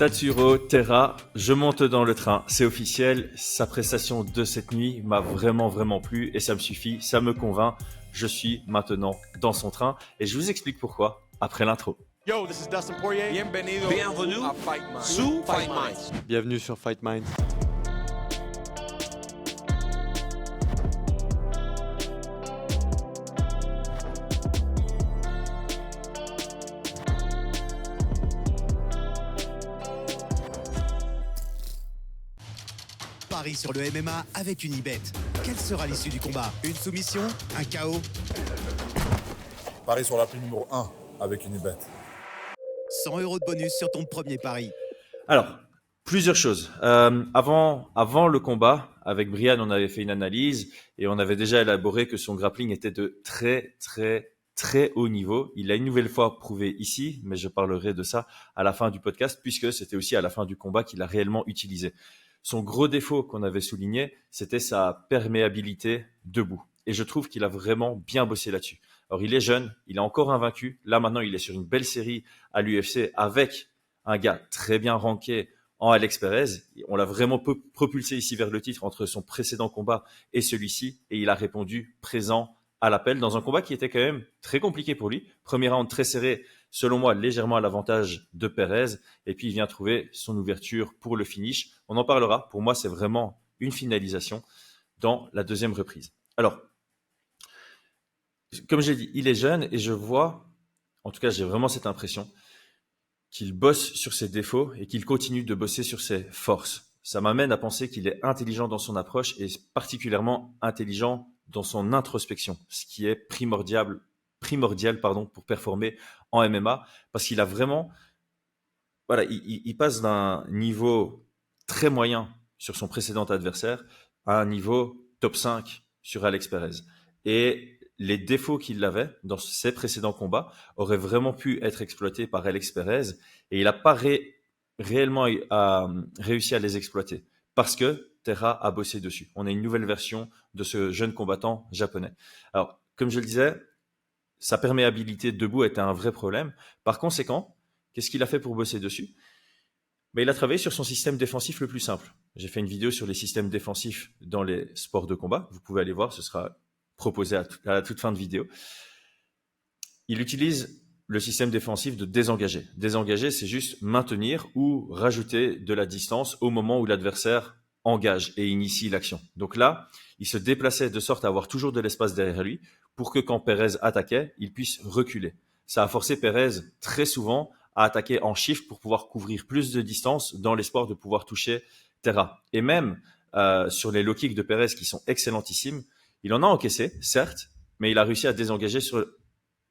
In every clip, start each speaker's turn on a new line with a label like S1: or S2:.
S1: Tatsuro Terra, je monte dans le train, c'est officiel, sa prestation de cette nuit m'a vraiment plu et ça me suffit, ça me convainc, je suis maintenant dans son train et je vous explique pourquoi après l'intro.
S2: Yo, this is Dustin Poirier.
S3: Bienvenue
S2: à Fight Minds.
S3: sous Fight Minds.
S4: Bienvenue sur Fight Minds.
S5: Paris sur le MMA avec Unibet. Quelle sera l'issue du combat? Une soumission? Un KO?
S6: Paris sur la prime numéro 1 avec Unibet.
S5: 100 € de bonus sur ton premier pari.
S1: Alors, plusieurs choses. Avant le combat, avec Brian, on avait fait une analyse et on avait déjà élaboré que son grappling était de très haut niveau. Il l'a une nouvelle fois prouvé ici, mais je parlerai de ça à la fin du podcast puisque c'était aussi à la fin du combat qu'il a réellement utilisé. Son gros défaut qu'on avait souligné, c'était sa perméabilité debout. Et je trouve qu'il a vraiment bien bossé là-dessus. Alors, il est jeune, il est encore invaincu. Là, maintenant, il est sur une belle série à l'UFC avec un gars très bien ranké en Alex Perez. On l'a vraiment propulsé ici vers le titre entre son précédent combat et celui-ci. Et il a répondu présent à l'appel dans un combat qui était quand même très compliqué pour lui. Premier round très serré, selon moi, légèrement à l'avantage de Perez. Et puis, il vient trouver son ouverture pour le finish. On en parlera. Pour moi, c'est vraiment une finalisation dans la deuxième reprise. Alors, comme j'ai dit, il est jeune et je vois, en tout cas, j'ai vraiment cette impression qu'il bosse sur ses défauts et qu'il continue de bosser sur ses forces. Ça m'amène à penser qu'il est intelligent dans son approche et particulièrement intelligent dans son introspection, ce qui est primordial pour performer en MMA, parce qu'il a vraiment, voilà, il passe d'un niveau très moyen sur son précédent adversaire à un niveau top 5 sur Alex Perez. Et les défauts qu'il avait dans ses précédents combats auraient vraiment pu être exploités par Alex Perez et il n'a pas réellement réussi à les exploiter parce que Terra a bossé dessus. On a une nouvelle version de ce jeune combattant japonais. Alors, comme je le disais, sa perméabilité debout était un vrai problème. Par conséquent, qu'est-ce qu'il a fait pour bosser dessus? Il a travaillé sur son système défensif le plus simple. J'ai fait une vidéo sur les systèmes défensifs dans les sports de combat. Vous pouvez aller voir, ce sera proposé à la toute fin de vidéo. Il utilise le système défensif de désengager. Désengager, c'est juste maintenir ou rajouter de la distance au moment où l'adversaire engage et initie l'action. Donc là, il se déplaçait de sorte à avoir toujours de l'espace derrière lui pour que quand Perez attaquait, il puisse reculer. Ça a forcé Perez très souvent à attaquer en shift pour pouvoir couvrir plus de distance dans l'espoir de pouvoir toucher Terra. Et même sur les low kicks de Perez qui sont excellentissimes, il en a encaissé, certes, mais il a réussi à désengager sur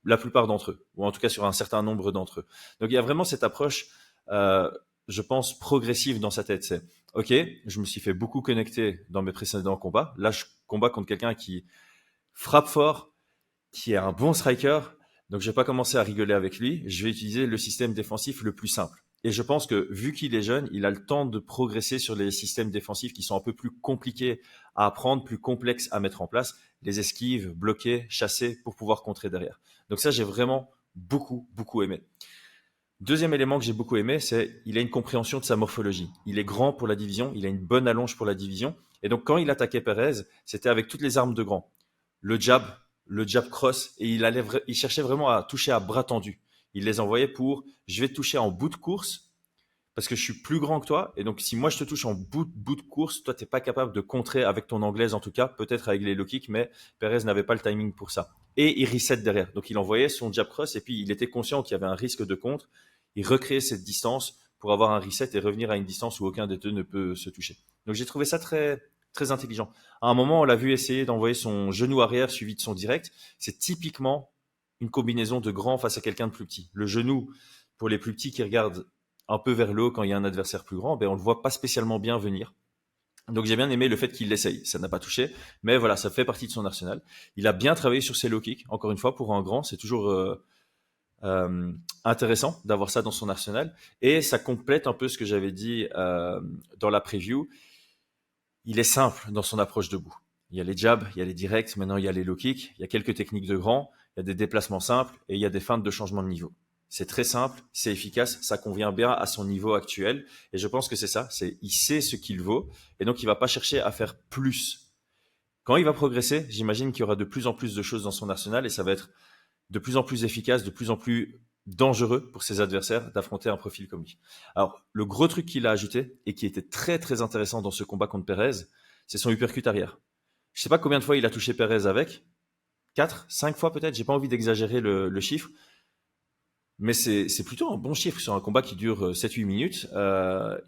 S1: la plupart d'entre eux, ou en tout cas sur un certain nombre d'entre eux. Donc il y a vraiment cette approche, je pense, progressive dans sa tête. C'est, ok, je me suis fait beaucoup connecter dans mes précédents combats. Là, je combats contre quelqu'un qui frappe fort, qui est un bon striker. Donc, je vais pas commencer à rigoler avec lui. Je vais utiliser le système défensif le plus simple. Et je pense que vu qu'il est jeune, il a le temps de progresser sur les systèmes défensifs qui sont un peu plus compliqués à apprendre, plus complexes à mettre en place. Les esquives, bloquer, chasser pour pouvoir contrer derrière. Donc ça, j'ai vraiment beaucoup aimé. Deuxième élément que j'ai beaucoup aimé, c'est il a une compréhension de sa morphologie. Il est grand pour la division, il a une bonne allonge pour la division. Et donc, quand il attaquait Perez, c'était avec toutes les armes de grand. Le jab cross, et il cherchait vraiment à toucher à bras tendus. Il les envoyait pour, je vais te toucher en bout de course, parce que je suis plus grand que toi, et donc si moi je te touche en bout de course, toi t'es pas capable de contrer avec ton anglaise en tout cas, peut-être avec les low kicks, mais Perez n'avait pas le timing pour ça. Et il reset derrière, donc il envoyait son jab cross, et puis il était conscient qu'il y avait un risque de contre, il recréait cette distance pour avoir un reset et revenir à une distance où aucun des deux ne peut se toucher. Donc j'ai trouvé ça très intelligent. À un moment, on l'a vu essayer d'envoyer son genou arrière suivi de son direct. C'est typiquement une combinaison de grand face à quelqu'un de plus petit. Le genou, pour les plus petits qui regardent un peu vers le haut quand il y a un adversaire plus grand, on le voit pas spécialement bien venir. Donc j'ai bien aimé le fait qu'il l'essaye. Ça n'a pas touché, mais voilà, ça fait partie de son arsenal. Il a bien travaillé sur ses low kicks. Encore une fois, pour un grand, c'est toujours intéressant d'avoir ça dans son arsenal. Et ça complète un peu ce que j'avais dit dans la preview. Il est simple dans son approche debout. Il y a les jabs, il y a les directs, maintenant il y a les low kicks, il y a quelques techniques de grand, il y a des déplacements simples et il y a des feintes de changement de niveau. C'est très simple, c'est efficace, ça convient bien à son niveau actuel. Et je pense que c'est ça, il sait ce qu'il vaut et donc il va pas chercher à faire plus. Quand il va progresser, j'imagine qu'il y aura de plus en plus de choses dans son arsenal et ça va être de plus en plus efficace, de plus en plus dangereux pour ses adversaires d'affronter un profil comme lui. Alors, le gros truc qu'il a ajouté et qui était très très intéressant dans ce combat contre Perez, c'est son uppercut arrière. Je sais pas combien de fois il a touché Perez avec, 4, 5 fois peut-être, j'ai pas envie d'exagérer le chiffre, mais c'est plutôt un bon chiffre sur un combat qui dure 7-8 minutes.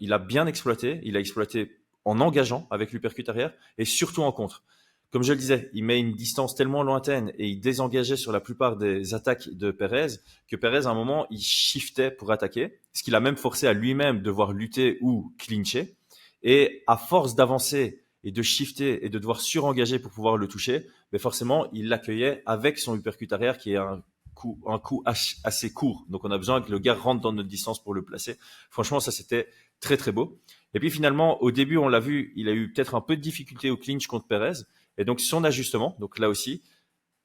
S1: Il a bien exploité, il a exploité en engageant avec l'uppercut arrière et surtout en contre. Comme je le disais, il met une distance tellement lointaine et il désengageait sur la plupart des attaques de Perez que Perez, à un moment, il shiftait pour attaquer, ce qui l'a même forcé à lui-même devoir lutter ou clincher. Et à force d'avancer et de shifter et de devoir surengager pour pouvoir le toucher, mais forcément, il l'accueillait avec son uppercut arrière qui est un coup assez court. Donc, on a besoin que le gars rentre dans notre distance pour le placer. Franchement, ça, c'était très, très beau. Et puis, finalement, au début, on l'a vu, il a eu peut-être un peu de difficulté au clinch contre Perez. Et donc, son ajustement, donc là aussi,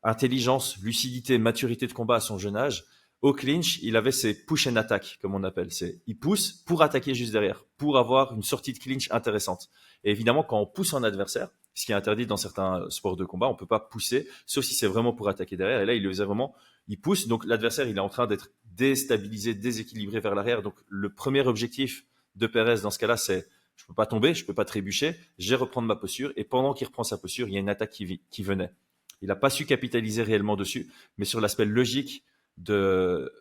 S1: intelligence, lucidité, maturité de combat à son jeune âge, au clinch, il avait ses push and attack, comme on appelle. Il pousse pour attaquer juste derrière, pour avoir une sortie de clinch intéressante. Et évidemment, quand on pousse un adversaire, ce qui est interdit dans certains sports de combat, on peut pas pousser, sauf si c'est vraiment pour attaquer derrière. Et là, il le faisait vraiment, il pousse. Donc, l'adversaire, il est en train d'être déstabilisé, déséquilibré vers l'arrière. Donc, le premier objectif de Perez dans ce cas-là, c'est je peux pas tomber, je peux pas trébucher, je vais reprendre ma posture. Et pendant qu'il reprend sa posture, il y a une attaque qui venait. Il n'a pas su capitaliser réellement dessus, mais sur l'aspect logique de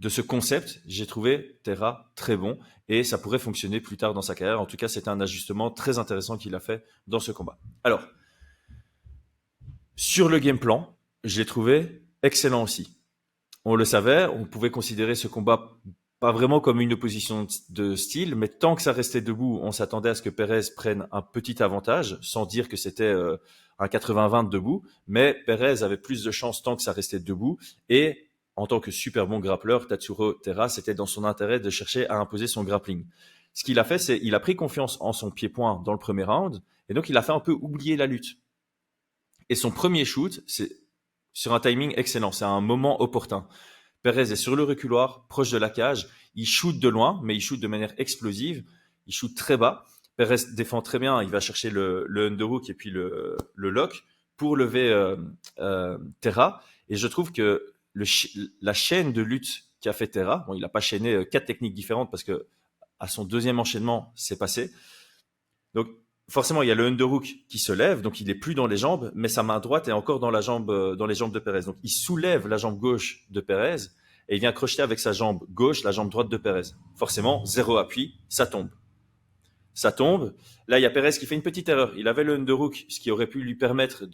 S1: ce concept, j'ai trouvé Terra très bon et ça pourrait fonctionner plus tard dans sa carrière. En tout cas, c'était un ajustement très intéressant qu'il a fait dans ce combat. Alors, sur le game plan, je l'ai trouvé excellent aussi. On le savait, on pouvait considérer ce combat pas vraiment comme une opposition de style, mais tant que ça restait debout, on s'attendait à ce que Perez prenne un petit avantage, sans dire que c'était un 80-20 debout, mais Perez avait plus de chances tant que ça restait debout, et en tant que super bon grappleur, Tatsuro Terra, c'était dans son intérêt de chercher à imposer son grappling. Ce qu'il a fait, c'est il a pris confiance en son pied-point dans le premier round, et donc il a fait un peu oublier la lutte. Et son premier shoot, c'est sur un timing excellent, c'est un moment opportun. Perez est sur le reculoir, proche de la cage. Il shoot de loin, mais il shoot de manière explosive. Il shoot très bas. Perez défend très bien. Il va chercher le underhook et puis le lock pour lever Terra. Et je trouve que la chaîne de lutte qu'a fait Terra, bon, il n'a pas chaîné 4 techniques différentes parce que à son deuxième enchaînement, c'est passé. Donc, forcément, il y a le underhook qui se lève, donc il est plus dans les jambes, mais sa main droite est encore dans les jambes de Perez. Donc, il soulève la jambe gauche de Perez et il vient crocheter avec sa jambe gauche la jambe droite de Perez. Forcément, zéro appui, ça tombe. Ça tombe. Là, il y a Perez qui fait une petite erreur. Il avait le underhook, ce qui aurait pu lui permettre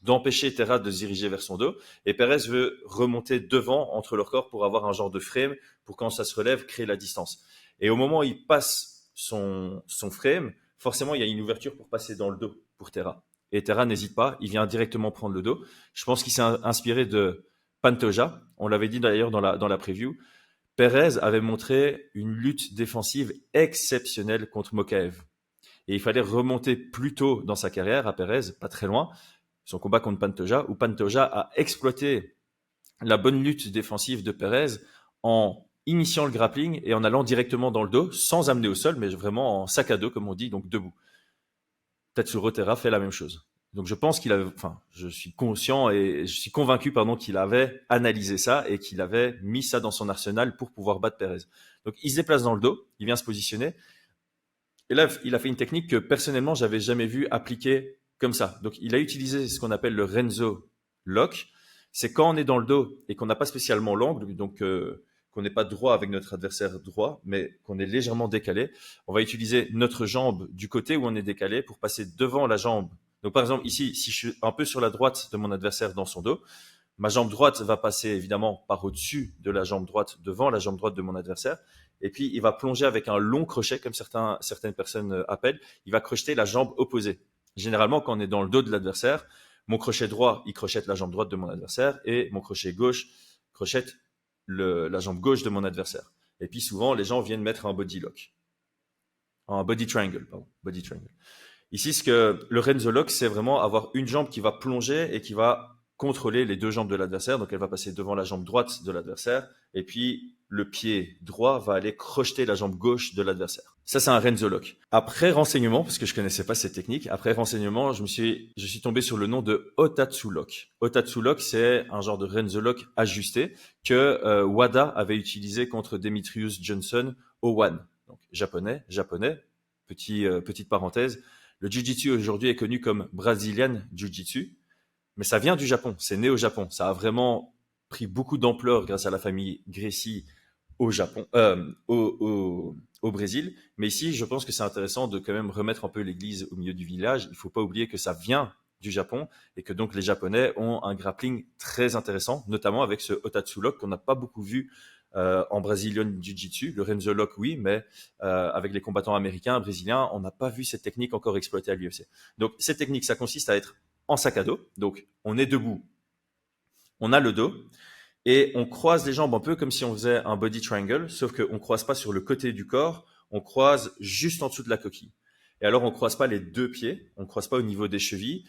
S1: d'empêcher Terra de se diriger vers son dos. Et Perez veut remonter devant entre leurs corps pour avoir un genre de frame pour quand ça se relève, créer la distance. Et au moment où il passe son frame, forcément, il y a une ouverture pour passer dans le dos pour Terra. Et Terra n'hésite pas, il vient directement prendre le dos. Je pense qu'il s'est inspiré de Pantoja. On l'avait dit d'ailleurs dans la preview. Perez avait montré une lutte défensive exceptionnelle contre Mokaev. Et il fallait remonter plus tôt dans sa carrière à Perez, pas très loin, son combat contre Pantoja, où Pantoja a exploité la bonne lutte défensive de Perez en initiant le grappling et en allant directement dans le dos, sans amener au sol, mais vraiment en sac à dos, comme on dit, donc debout. Tatsuro Terra fait la même chose. Donc je pense je suis conscient et je suis convaincu, qu'il avait analysé ça et qu'il avait mis ça dans son arsenal pour pouvoir battre Perez. Donc il se déplace dans le dos, il vient se positionner. Et là, il a fait une technique que personnellement, j'avais jamais vu appliquer comme ça. Donc il a utilisé ce qu'on appelle le Renzo Lock. C'est quand on est dans le dos et qu'on n'a pas spécialement l'angle, donc qu'on n'est pas droit avec notre adversaire droit, mais qu'on est légèrement décalé. On va utiliser notre jambe du côté où on est décalé pour passer devant la jambe. Donc par exemple ici, si je suis un peu sur la droite de mon adversaire dans son dos, ma jambe droite va passer évidemment par au-dessus de la jambe droite, devant la jambe droite de mon adversaire. Et puis il va plonger avec un long crochet, comme certaines personnes appellent. Il va crocheter la jambe opposée. Généralement, quand on est dans le dos de l'adversaire, mon crochet droit, il crochette la jambe droite de mon adversaire et mon crochet gauche crochette la jambe gauche de mon adversaire. Et puis souvent, les gens viennent mettre un body lock. Un body triangle, pardon. Body triangle. Ici, le Renzo Lock, c'est vraiment avoir une jambe qui va plonger et qui va contrôler les deux jambes de l'adversaire. Donc, elle va passer devant la jambe droite de l'adversaire et puis le pied droit va aller crocheter la jambe gauche de l'adversaire. Ça, c'est un Renzo Lock. Après renseignement, parce que je connaissais pas cette technique, après renseignement, je suis tombé sur le nom de Otatsu Lock. Otatsu Lock, c'est un genre de Renzo Lock ajusté que Wada avait utilisé contre Demetrius Johnson au One. Donc, japonais. Petite parenthèse. Le Jiu-Jitsu aujourd'hui est connu comme Brazilian Jiu-Jitsu, mais ça vient du Japon. C'est né au Japon. Ça a vraiment pris beaucoup d'ampleur grâce à la famille Gracie au Japon, au Brésil. Mais ici, je pense que c'est intéressant de quand même remettre un peu l'église au milieu du village. Il faut pas oublier que ça vient du Japon et que donc les Japonais ont un grappling très intéressant, notamment avec ce Otatsu Lock qu'on n'a pas beaucoup vu en Brazilian Jiu-Jitsu. Le Renzo Lock, oui, mais avec les combattants américains, brésiliens, on n'a pas vu cette technique encore exploitée à l'UFC. Donc, cette technique, ça consiste à être en sac à dos. Donc, on est debout, on a le dos et on croise les jambes un peu comme si on faisait un body triangle, sauf qu'on ne croise pas sur le côté du corps, on croise juste en dessous de la coquille. Et alors, on ne croise pas les deux pieds, on ne croise pas au niveau des chevilles,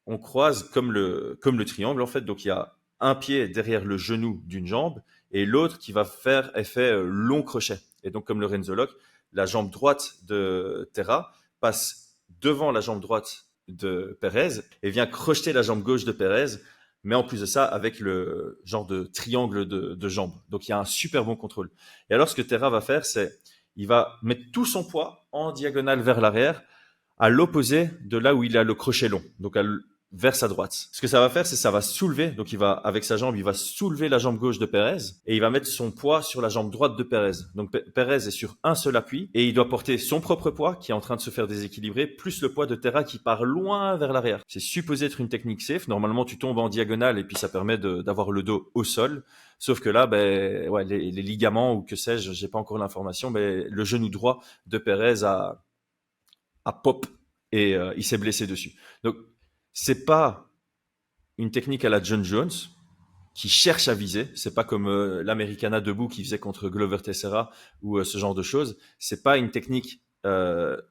S1: on croise comme le triangle, en fait. Donc, il y a un pied derrière le genou d'une jambe et l'autre qui va faire effet long crochet. Et donc, comme le Renzo Lock, la jambe droite de Terra passe devant la jambe droite de Perez et vient crocheter la jambe gauche de Perez, mais en plus de ça, avec le genre de triangle de jambes. Donc, il y a un super bon contrôle. Et alors, ce que Terra va faire, c'est il va mettre tout son poids en diagonale vers l'arrière, à l'opposé de là où il a le crochet long, donc vers sa droite. Ce que ça va faire, c'est ça va soulever, donc il va, avec sa jambe, il va soulever la jambe gauche de Perez et il va mettre son poids sur la jambe droite de Perez. Donc Perez est sur un seul appui et il doit porter son propre poids qui est en train de se faire déséquilibrer, plus le poids de Terra qui part loin vers l'arrière. C'est supposé être une technique safe. Normalement, tu tombes en diagonale et puis ça permet d'avoir le dos au sol. Sauf que là, ouais, les ligaments ou que sais-je, j'ai pas encore l'information, mais le genou droit de Perez a pop et il s'est blessé dessus. Donc, c'est pas une technique à la John Jones qui cherche à viser. C'est pas comme l'Americana debout qui faisait contre Glover Teixeira ou ce genre de choses. C'est pas une technique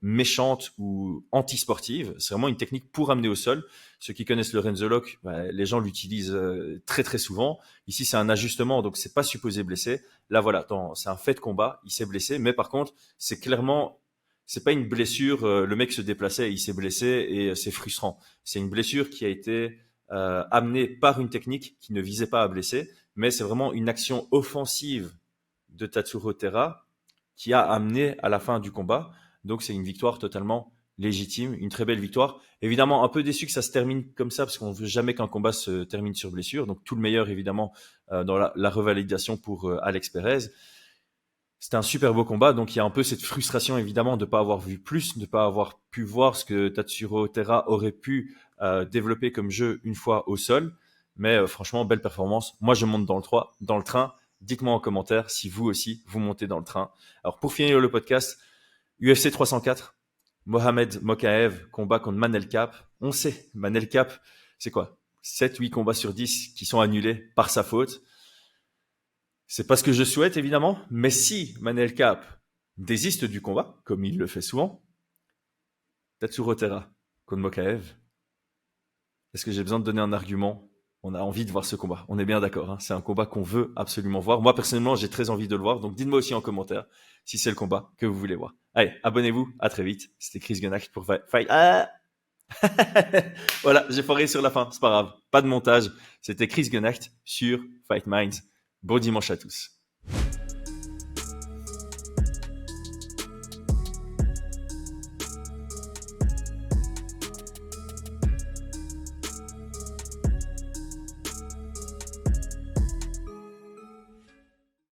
S1: méchante ou anti-sportive. C'est vraiment une technique pour amener au sol. Ceux qui connaissent le Renzo Lock, les gens l'utilisent très très souvent. Ici, c'est un ajustement, donc c'est pas supposé blesser. Là, voilà, c'est un fait de combat. Il s'est blessé, mais par contre, c'est clairement c'est pas une blessure, le mec se déplaçait, il s'est blessé et c'est frustrant. C'est une blessure qui a été amenée par une technique qui ne visait pas à blesser, mais c'est vraiment une action offensive de Tatsuro Terra qui a amené à la fin du combat. Donc c'est une victoire totalement légitime, une très belle victoire. Évidemment, un peu déçu que ça se termine comme ça parce qu'on ne veut jamais qu'un combat se termine sur blessure. Donc tout le meilleur évidemment dans la revalidation pour Alex Perez. C'était un super beau combat, donc il y a un peu cette frustration évidemment de ne pas avoir vu plus, de ne pas avoir pu voir ce que Tatsuro Terra aurait pu développer comme jeu une fois au sol. Mais franchement, belle performance. Moi, je monte dans le train. Dites-moi en commentaire si vous aussi, vous montez dans le train. Alors pour finir le podcast, UFC 304, Mohamed Mokaev, combat contre Manel Kape. On sait, Manel Kape, c'est quoi 7-8 combats sur 10 qui sont annulés par sa faute. C'est pas ce que je souhaite, évidemment, mais si Manel Kape désiste du combat, comme il le fait souvent, Tatsuro Terra contre Mokaev, est-ce que j'ai besoin de donner un argument? On a envie de voir ce combat. On est bien d'accord, hein, c'est un combat qu'on veut absolument voir. Moi, personnellement, j'ai très envie de le voir, donc dites-moi aussi en commentaire si c'est le combat que vous voulez voir. Allez, abonnez-vous, à très vite. C'était Chris Gunacht pour Fight. Ah voilà, j'ai foiré sur la fin, c'est pas grave. Pas de montage. C'était Chris Gunacht sur Fight Minds. Bon dimanche à tous.